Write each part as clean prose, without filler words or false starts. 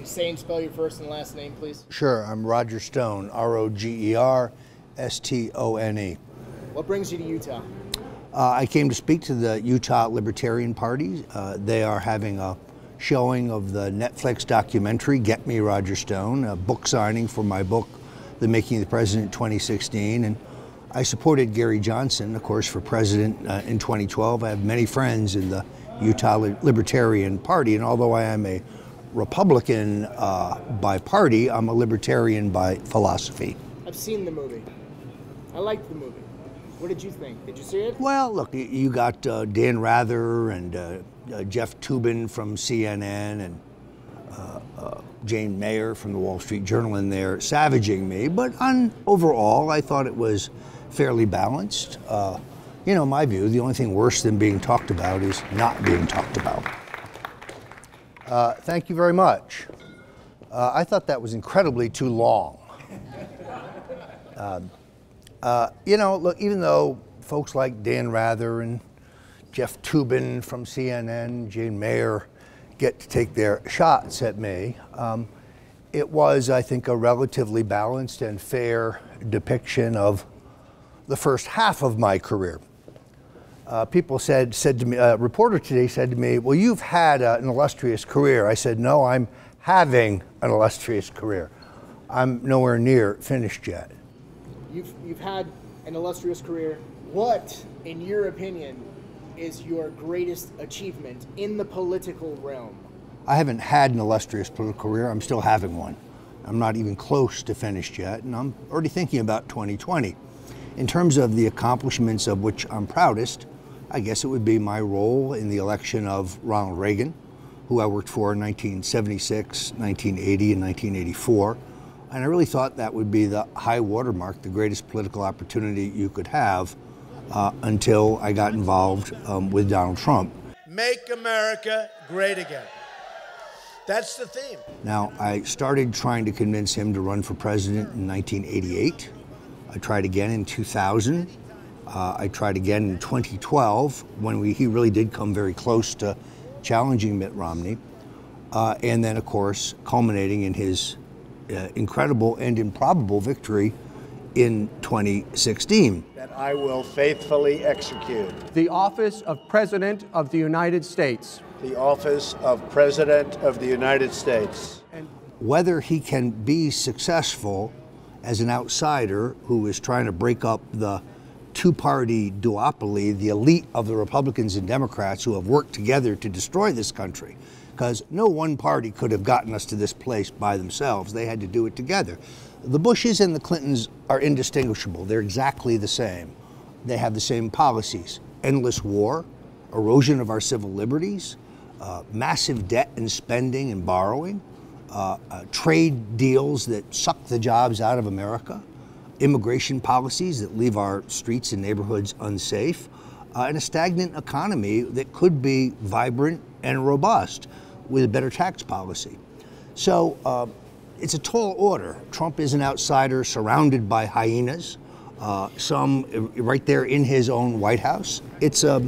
Say and spell your first and last name, please. Sure, I'm Roger Stone, R-O-G-E-R-S-T-O-N-E. What brings you to Utah? I came to speak to the Utah Libertarian Party. They are having a showing of the Netflix documentary, Get Me, Roger Stone, a book signing for my book, The Making of the President 2016. And I supported Gary Johnson, of course, for president in 2012. I have many friends in the Utah Libertarian Party, and although I am a Republican by party, I'm a libertarian by philosophy. I've seen the movie. I liked the movie. What did you think? Did you see it? Well, look, you got Dan Rather and Jeff Toobin from CNN and Jane Mayer from the Wall Street Journal in there savaging me, but overall, I thought it was fairly balanced. You know, in my view, the only thing worse than being talked about is not being talked about. Thank you very much. I thought that was incredibly too long. You know, look, even though folks like Dan Rather and Jeff Toobin from CNN, Jane Mayer, get to take their shots at me, it was, I think, a relatively balanced and fair depiction of the first half of my career. People said to me, a reporter today said to me, well, you've had an illustrious career. I said, no, I'm having an illustrious career. I'm nowhere near finished yet. You've had an illustrious career. What, in your opinion, is your greatest achievement in the political realm? I haven't had an illustrious political career. I'm still having one. I'm not even close to finished yet, and I'm already thinking about 2020. In terms of the accomplishments of which I'm proudest, I guess it would be my role in the election of Ronald Reagan, who I worked for in 1976, 1980, and 1984. And I really thought that would be the high watermark, the greatest political opportunity you could have until I got involved with Donald Trump. Make America great again. That's the theme. Now, I started trying to convince him to run for president in 1988. I tried again in 2000. I tried again in 2012 when he really did come very close to challenging Mitt Romney. And then, of course, culminating in his incredible and improbable victory in 2016. That I will faithfully execute. The office of President of the United States. The office of President of the United States. Whether he can be successful as an outsider who is trying to break up the two-party duopoly, the elite of the Republicans and Democrats who have worked together to destroy this country, because no one party could have gotten us to this place by themselves. They had to do it together. The Bushes and the Clintons are indistinguishable. They're exactly the same. They have the same policies: endless war, erosion of our civil liberties, massive debt and spending and borrowing, trade deals that suck the jobs out of America, immigration policies that leave our streets and neighborhoods unsafe, and a stagnant economy that could be vibrant and robust with a better tax policy. So it's a tall order. Trump is an outsider surrounded by hyenas, some right there in his own White House. It's a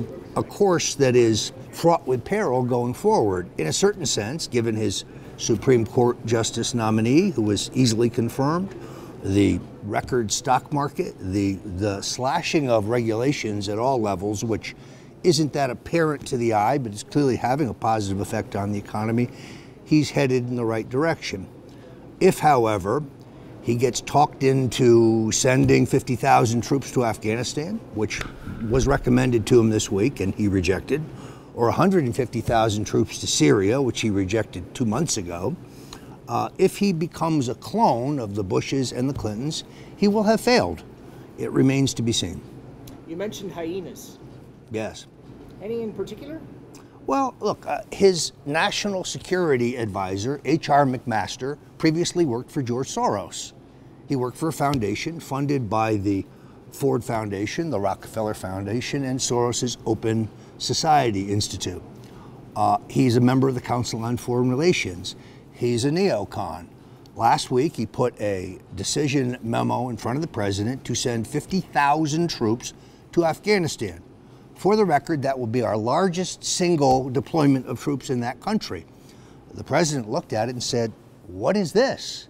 course that is fraught with peril going forward, in a certain sense, given his Supreme Court Justice nominee, who was easily confirmed, the record stock market, the slashing of regulations at all levels, which isn't that apparent to the eye, but it's clearly having a positive effect on the economy. He's headed in the right direction. If, however, he gets talked into sending 50,000 troops to Afghanistan, which was recommended to him this week and he rejected, or 150,000 troops to Syria, which he rejected 2 months ago, if he becomes a clone of the Bushes and the Clintons, he will have failed. It remains to be seen. You mentioned hyenas. Yes. Any in particular? Well, look, his national security advisor, H.R. McMaster, previously worked for George Soros. He worked for a foundation funded by the Ford Foundation, the Rockefeller Foundation, and Soros's Open Society Institute. He's a member of the Council on Foreign Relations. He's a neocon. Last week, he put a decision memo in front of the president to send 50,000 troops to Afghanistan. For the record, that will be our largest single deployment of troops in that country. The president looked at it and said, "What is this?"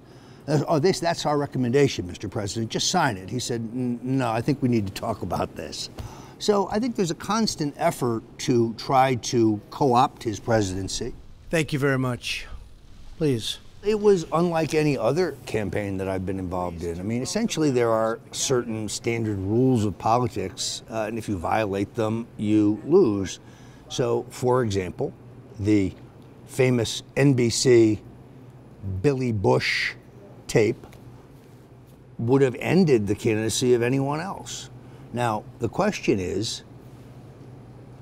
"Oh, that's our recommendation, Mr. President. Just sign it." He said, "No, I think we need to talk about this." So I think there's a constant effort to try to co-opt his presidency. Thank you very much. Please. It was unlike any other campaign that I've been involved in. I mean, essentially there are certain standard rules of politics, and if you violate them, you lose. So, for example, the famous NBC Billy Bush tape would have ended the candidacy of anyone else. Now, the question is,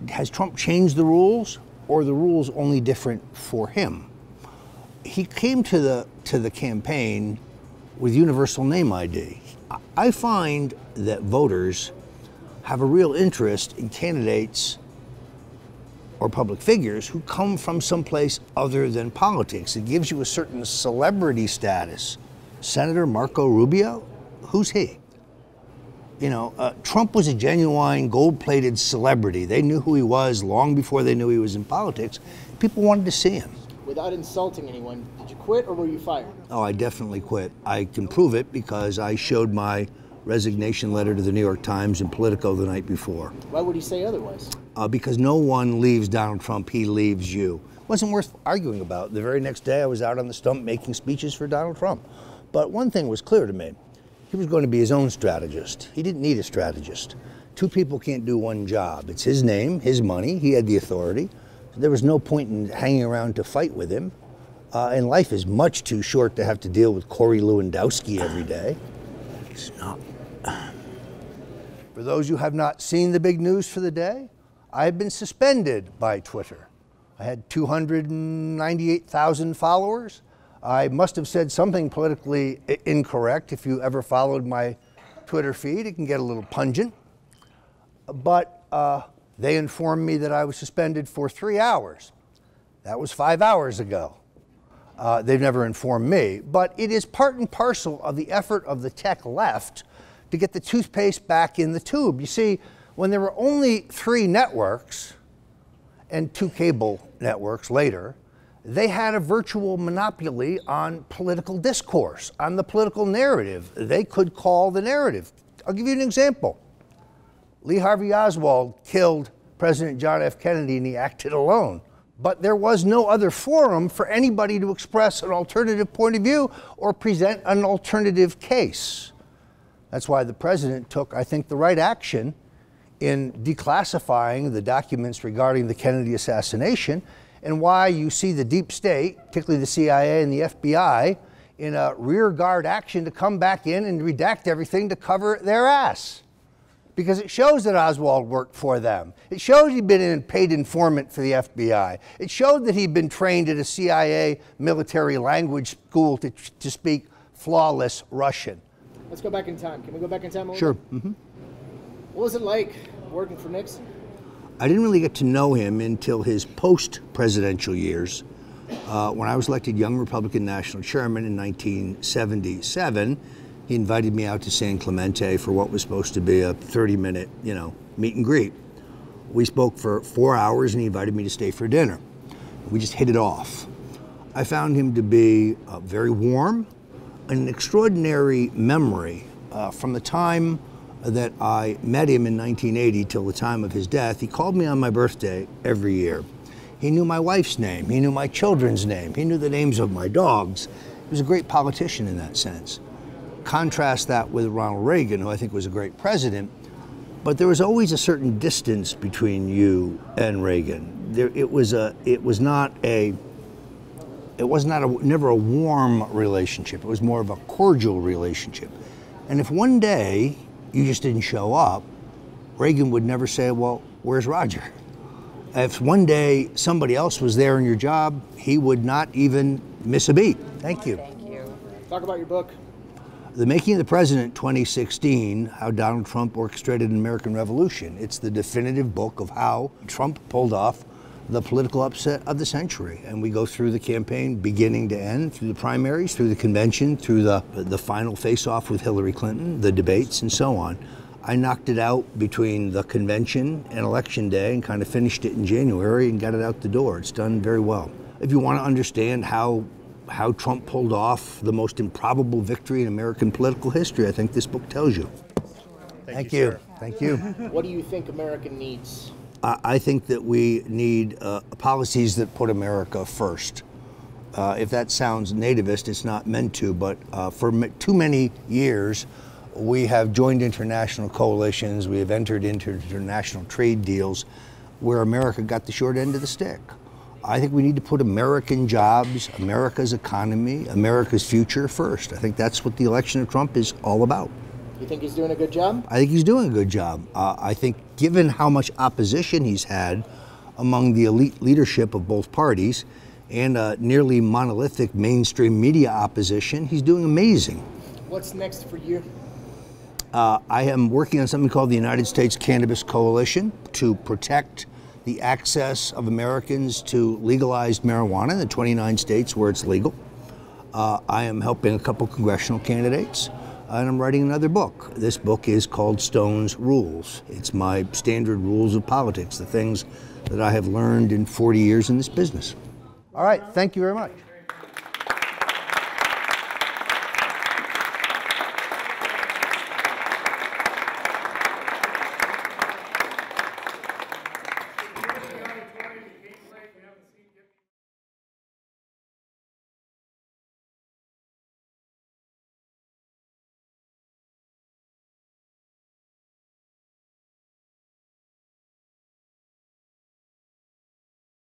has Trump changed the rules, or are the rules only different for him? He came to the campaign with universal name ID. I find that voters have a real interest in candidates or public figures who come from someplace other than politics. It gives you a certain celebrity status. Senator Marco Rubio, who's he? You know, Trump was a genuine gold-plated celebrity. They knew who he was long before they knew he was in politics. People wanted to see him. Without insulting anyone, did you quit or were you fired? Oh, I definitely quit. I can prove it because I showed my resignation letter to the New York Times and Politico the night before. Why would he say otherwise? Because no one leaves Donald Trump, he leaves you. It wasn't worth arguing about. The very next day I was out on the stump making speeches for Donald Trump. But one thing was clear to me. He was going to be his own strategist. He didn't need a strategist. Two people can't do one job. It's his name, his money, he had the authority. There was no point in hanging around to fight with him. And life is much too short to have to deal with Corey Lewandowski every day. It's not. For those who have not seen the big news for the day, I have been suspended by Twitter. I had 298,000 followers. I must have said something politically incorrect. If you ever followed my Twitter feed, it can get a little pungent. But they informed me that I was suspended for 3 hours. That was 5 hours ago. They've never informed me. But it is part and parcel of the effort of the tech left to get the toothpaste back in the tube. You see, when there were only 3 networks and 2 cable networks later, they had a virtual monopoly on political discourse, on the political narrative. They could call the narrative. I'll give you an example. Lee Harvey Oswald killed President John F. Kennedy and he acted alone. But there was no other forum for anybody to express an alternative point of view or present an alternative case. That's why the president took, I think, the right action in declassifying the documents regarding the Kennedy assassination, and why you see the deep state, particularly the CIA and the FBI, in a rear guard action to come back in and redact everything to cover their ass. Because it shows that Oswald worked for them. It shows he'd been a paid informant for the FBI. It showed that he'd been trained at a CIA military language school to speak flawless Russian. Let's go back in time. Can we go back in time a little Sure. bit? Mm-hmm. What was it like working for Nixon? I didn't really get to know him until his post-presidential years. When I was elected young Republican national chairman in 1977, he invited me out to San Clemente for what was supposed to be a 30-minute, meet and greet. We spoke for 4 hours and he invited me to stay for dinner. We just hit it off. I found him to be very warm, an extraordinary memory from the time that I met him in 1980 till the time of his death. He called me on my birthday every year. He knew my wife's name. He knew my children's name. He knew the names of my dogs. He was a great politician in that sense. Contrast that with Ronald Reagan, who I think was a great president, but there was always a certain distance between you and Reagan. It was never a warm relationship. It was more of a cordial relationship. And if one day you just didn't show up, Reagan would never say, "Well, where's Roger?" If one day somebody else was there in your job, he would not even miss a beat. Thank you. Thank you. Talk about your book. The Making of the President 2016, How Donald Trump Orchestrated an American Revolution. It's the definitive book of how Trump pulled off the political upset of the century. And we go through the campaign beginning to end, through the primaries, through the convention, through the final face-off with Hillary Clinton, the debates, and so on. I knocked it out between the convention and election day and kind of finished it in January and got it out the door. It's done very well. if you want to understand how Trump pulled off the most improbable victory in American political history, I think this book tells you. Thank you. sir. Thank you. What do you think America needs? I think that we need policies that put America first. If that sounds nativist, it's not meant to, but for too many years, we have joined international coalitions, we have entered into international trade deals where America got the short end of the stick. I think we need to put American jobs, America's economy, America's future first. I think that's what the election of Trump is all about. You think he's doing a good job? I think he's doing a good job. I think given how much opposition he's had among the elite leadership of both parties and nearly monolithic mainstream media opposition, he's doing amazing. What's next for you? I am working on something called the United States Cannabis Coalition to protect the access of Americans to legalized marijuana in the 29 states where it's legal. I am helping a couple congressional candidates, and I'm writing another book. This book is called Stone's Rules. It's my standard rules of politics, the things that I have learned in 40 years in this business. All right, thank you very much.